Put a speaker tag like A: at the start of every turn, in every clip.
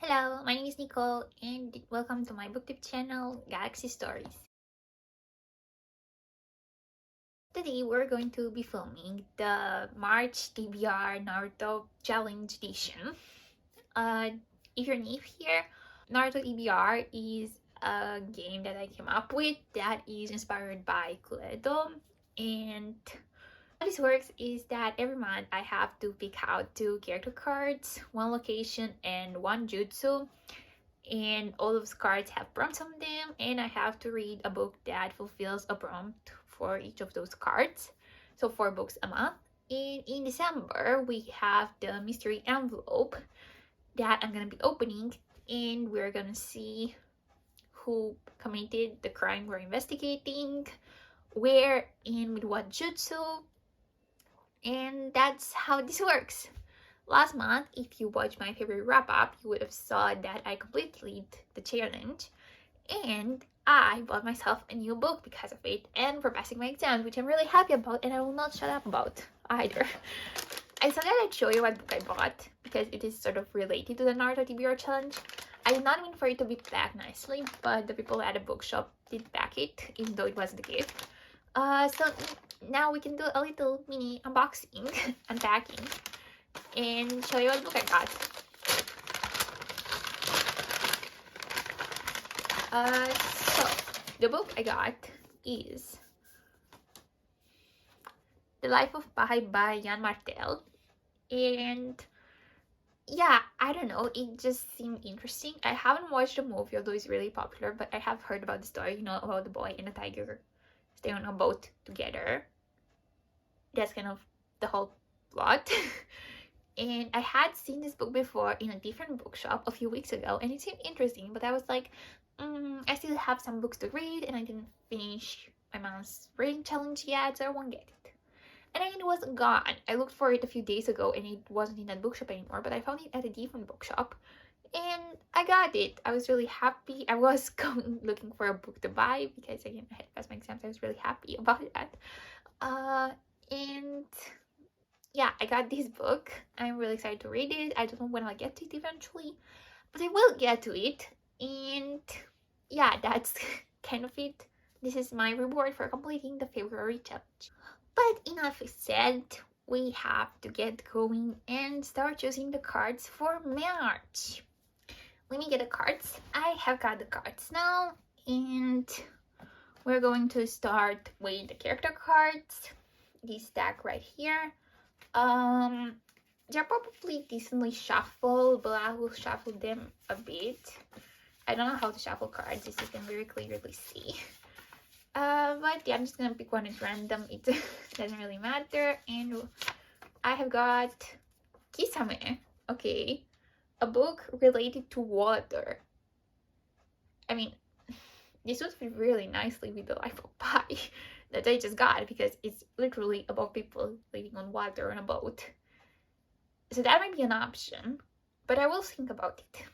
A: Hello, my name is Nicole and welcome to my booktube channel, Galaxy Stories. Today we're going to be filming the March TBR Naruto Challenge Edition. If you're new here, Naruto TBR is a game that I came up with that is inspired by Cluedo, and how this works is that every month I have to pick out 2 character cards, 1 location, and 1 jutsu. And all those cards have prompts on them, and I have to read a book that fulfills a prompt for each of those cards. So 4 books a month. And in December, we have the mystery envelope that I'm gonna be opening, and we're gonna see who committed the crime we're investigating, where and with what jutsu, and that's how this works. Last month, if you watched my favorite wrap-up, you would have saw that I completed the challenge and I bought myself a new book because of it and for passing my exams, which I'm really happy about and I will not shut up about either. I thought that I'd show you what book I bought because it is sort of related to the Naruto TBR challenge. I did not mean for it to be packed nicely, but the people at the bookshop did pack it, even though it wasn't a gift. So now we can do a little mini unboxing, unpacking, and show you what book I got. So the book I got is The Life of Pi by Jan Martel, and yeah, I don't know, it just seemed interesting. I haven't watched the movie, although it's really popular, but I have heard about the story, you know, about the boy and the tiger staying on a boat together. That's kind of the whole plot. And I had seen this book before in a different bookshop a few weeks ago, and it seemed interesting, but I was like, I still have some books to read, and I didn't finish my mom's reading challenge yet, so I won't get it. And then it was gone. I looked for it a few days ago, and it wasn't in that bookshop anymore, but I found it at a different bookshop, and I got it. I was really happy. I was looking for a book to buy, because again, I had passed my exams. I was really happy about that. And yeah, I got this book. I'm really excited to read it. I don't know when I'll get to it eventually, but I will get to it. And yeah, that's kind of it. This is my reward for completing the February challenge. But enough is said, we have to get going and start choosing the cards for March. Let me get the cards. I have got the cards now, and we're going to start with the character cards. This stack right here. They're probably decently shuffled, but I will shuffle them a bit. I don't know how to shuffle cards, as you can very clearly see. But yeah, I'm just gonna pick one at random. It doesn't really matter. And I have got Kisame. Okay, a book related to water. I mean, this would fit really nicely with The Life of Pi that I just got, because it's literally about people living on water on a boat. So that might be an option, but I will think about it.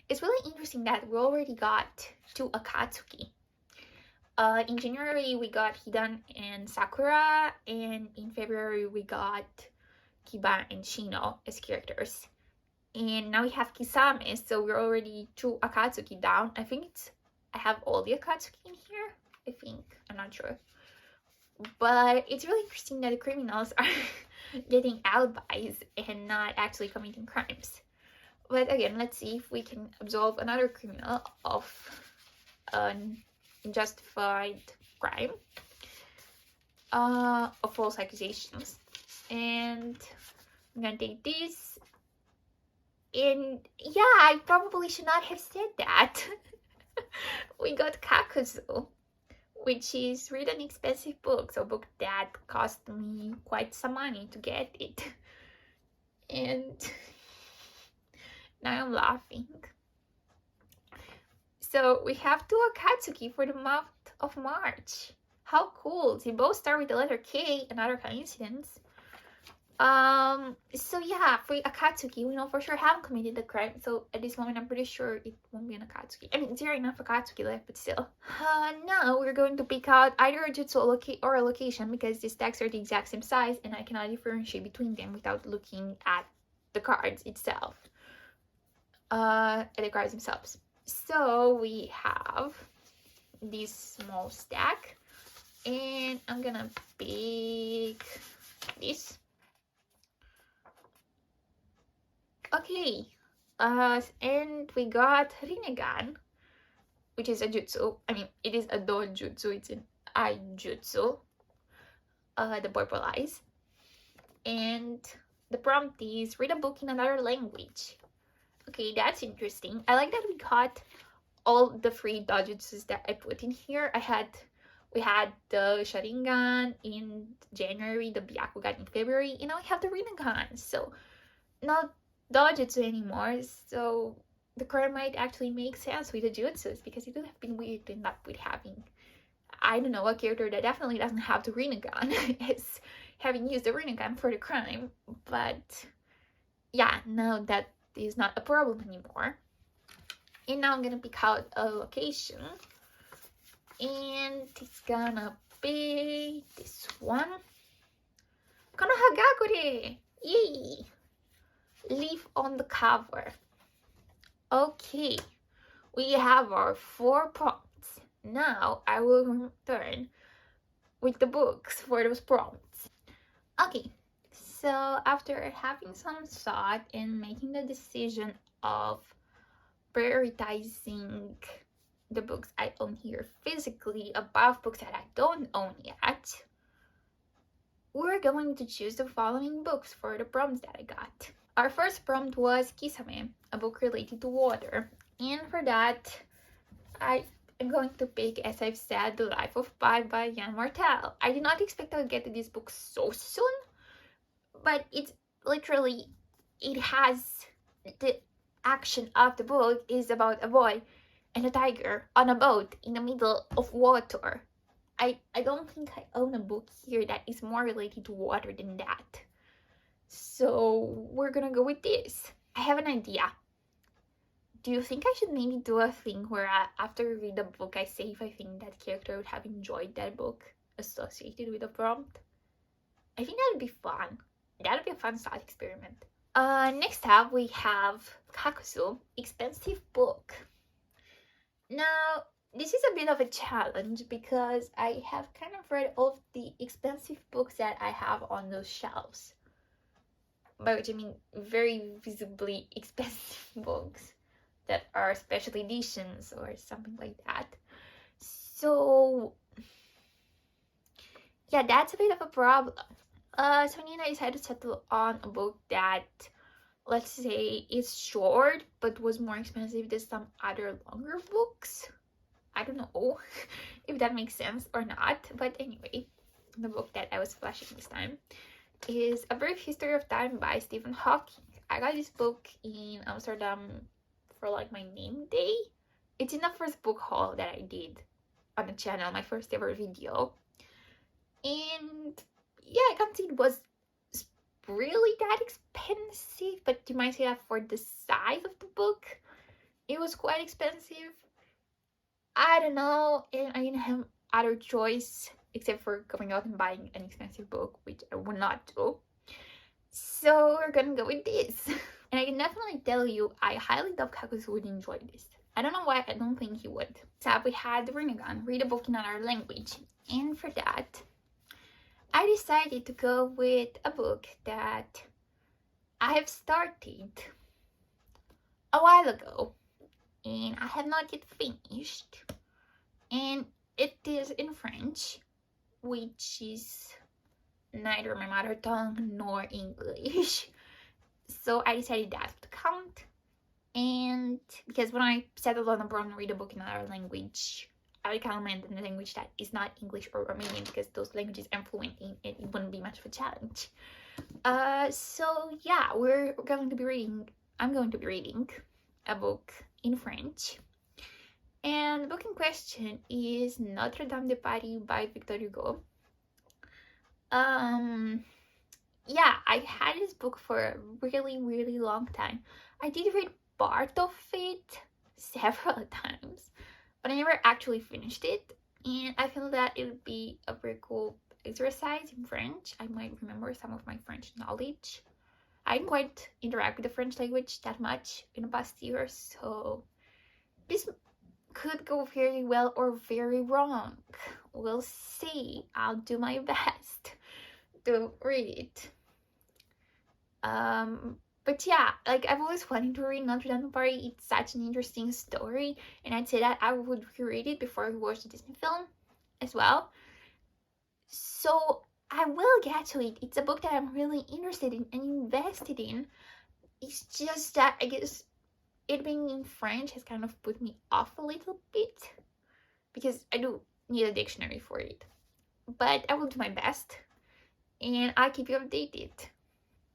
A: It's really interesting that we already got 2 Akatsuki. In January we got Hidan and Sakura, and in February we got Kiba and Shino as characters. And now we have Kisame, so we're already 2 Akatsuki down. I have all the Akatsuki in here, I think. I'm not sure. But it's really interesting that the criminals are getting alibis and not actually committing crimes. But again, let's see if we can absolve another criminal of an unjustified crime, of false accusations. And I'm gonna take this. And yeah, I probably should not have said that. We got Kakuzu, which is really an expensive book, so a book that cost me quite some money to get it. And now I'm laughing. So we have 2 Akatsuki for the month of March. How cool! They both start with the letter K, another coincidence. So yeah, for Akatsuki, we know for sure haven't committed the crime, so at this moment I'm pretty sure it won't be an Akatsuki. I mean, there are enough Akatsuki left, but still. Now we're going to pick out either a jutsu or a location, because the stacks are the exact same size and I cannot differentiate between them without looking at the cards itself. the cards themselves. So we have this small stack, and I'm gonna pick this. Okay, and we got Rinnegan, which is a jutsu. I mean, it is a dojutsu, it's an aijutsu, the purple eyes. And the prompt is read a book in another language. Okay, that's interesting. I like that we got all the free dojutsus that I put in here. We had the Sharingan in January, the Byakugan in February, and now we have the Rinnegan. So not dojutsu anymore. So the card might actually make sense with the jutsus, because it would have been weird to end up with having, I don't know, a character that definitely doesn't have the Rinnegan is having used the Rinnegan for the crime. But yeah, now that is not a problem anymore. And now I'm gonna pick out a location, and it's gonna be this one. Konohagakure! Yay! Leaf on the cover. Okay, we have our 4 prompts. Now I will return with the books for those prompts. Okay, so after having some thought and making the decision of prioritizing the books I own here physically above books that I don't own yet, we're going to choose the following books for the prompts that I got. Our first prompt was Kisame, a book related to water. And for that, I am going to pick, as I've said, The Life of Pi by Jan Martel. I did not expect I would get to this book so soon, but it's literally, it has, the action of the book is about a boy and a tiger on a boat in the middle of water. I don't think I own a book here that is more related to water than that. So we're gonna go with this. I have an idea. Do you think I should maybe do a thing where after I read the book, I say if I think that character would have enjoyed that book associated with the prompt? I think that would be fun. That would be a fun thought experiment. Next up we have Kakuzu, expensive book. Now, this is a bit of a challenge because I have kind of read all of the expensive books that I have on those shelves. By which I mean very visibly expensive books that are special editions or something like that. So yeah, that's a bit of a problem. So me and I decided to settle on a book that, let's say, is short but was more expensive than some other longer books. I don't know if that makes sense or not, but anyway, the book that I was flashing this time is A Brief History of Time by Stephen Hawking. I got this book in Amsterdam for like my name day. It's in the first book haul that I did on the channel, my first ever video. And yeah, I can't say it was really that expensive, but you might say that for the size of the book, it was quite expensive. I don't know, and I didn't have other choice except for going out and buying an expensive book, which I would not do. So we're gonna go with this. And I can definitely tell you, I highly doubt Kakuzu would enjoy this. I don't know why, I don't think he would. So we had the Rinnegan, read a book in another language. And for that, I decided to go with a book that I have started a while ago and I have not yet finished, and it is in French, which is neither my mother tongue nor English. So I decided that to count. And because when I settled on a prompt read a book in another language, I would comment in a language that is not English or Romanian, because those languages I'm fluent in, it wouldn't be much of a challenge. So yeah, I'm going to be reading a book in French. And the book in question is Notre Dame de Paris by Victor Hugo. Yeah, I had this book for a really, really long time. I did read part of it several times, but I never actually finished it. And I feel that it would be a very cool exercise in French. I might remember some of my French knowledge. I didn't quite interact with the French language that much in the past years, so this could go very well or very wrong. We'll see. I'll do my best to read it. But yeah, like I've always wanted to read Notre Dame Paris. It's such an interesting story, and I'd say that I would reread it before I watch the Disney film as well. So I will get to it. It's a book that I'm really interested in and invested in. It's just that I guess it being in French has kind of put me off a little bit because I do need a dictionary for it. But I will do my best and I'll keep you updated.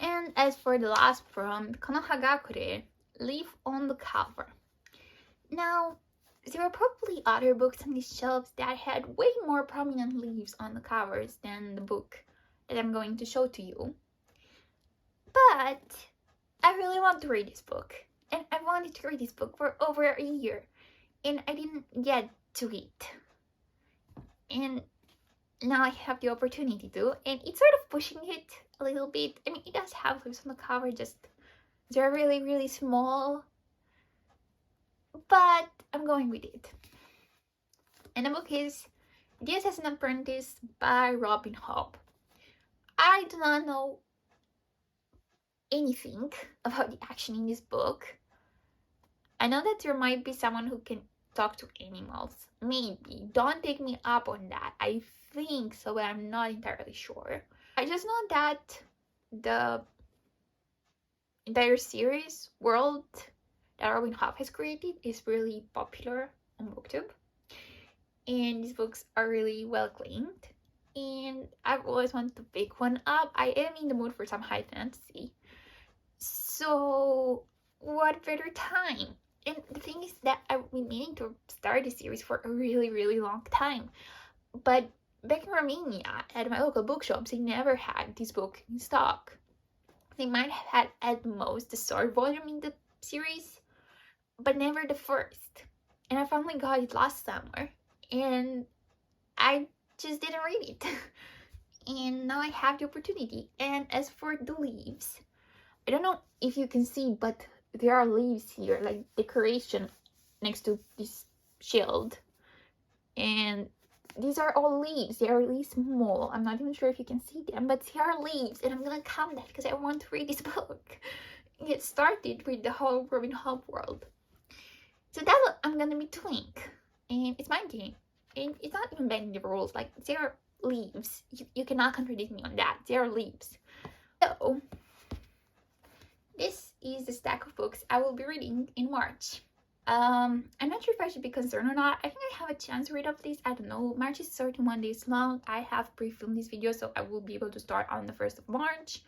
A: And as for the last prompt, Konohagakure, leaf on the cover. Now, there are probably other books on these shelves that had way more prominent leaves on the covers than the book that I'm going to show to you. But I really want to read this book. And I wanted to read this book for over a year. And I didn't get to it. And now I have the opportunity to. And it's sort of pushing it a little bit. I mean, it does have leaves on the cover, just they're really, really small. But I'm going with it. And the book is Deus as an Apprentice by Robin Hobb. I do not know anything about the action in this book. I know that there might be someone who can talk to animals. Maybe. Don't take me up on that. I think so, but I'm not entirely sure. I just know that the entire series world that Robin Hobb has created is really popular on BookTube. And these books are really well claimed. And I've always wanted to pick one up. I am in the mood for some high fantasy. So what better time? And the thing is that I've been meaning to start this series for a really, really long time. But back in Romania, at my local bookshops, they never had this book in stock. They might have had at most the third volume in the series, but never the first. And I finally got it last summer, and I just didn't read it. And now I have the opportunity. And as for the leaves, I don't know if you can see, but there are leaves here, like decoration next to this shield. And these are all leaves. They are really small. I'm not even sure if you can see them, but they are leaves. And I'm gonna count that because I want to read this book and get started with the whole Robin Hobb world. So that's what I'm gonna be doing. And it's my game. And it's not even bending the rules. Like, they are leaves. You cannot contradict me on that. They are leaves. So this is the stack of books I will be reading in March. I'm not sure if I should be concerned or not. I think I have a chance to read all of these. I don't know. March is 31 days long. I have pre-filmed this video, so I will be able to start on the 1st of March.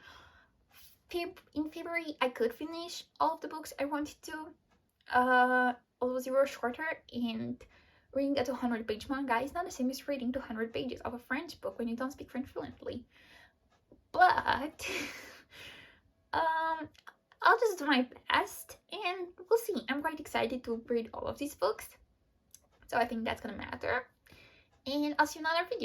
A: In February, I could finish all of the books I wanted to. Although they were shorter, and reading a 200-page manga is not the same as reading 200 pages of a French book when you don't speak French fluently. But I'll just do my best and we'll see. I'm quite excited to read all of these books, so I think that's gonna matter. And I'll see you in another video.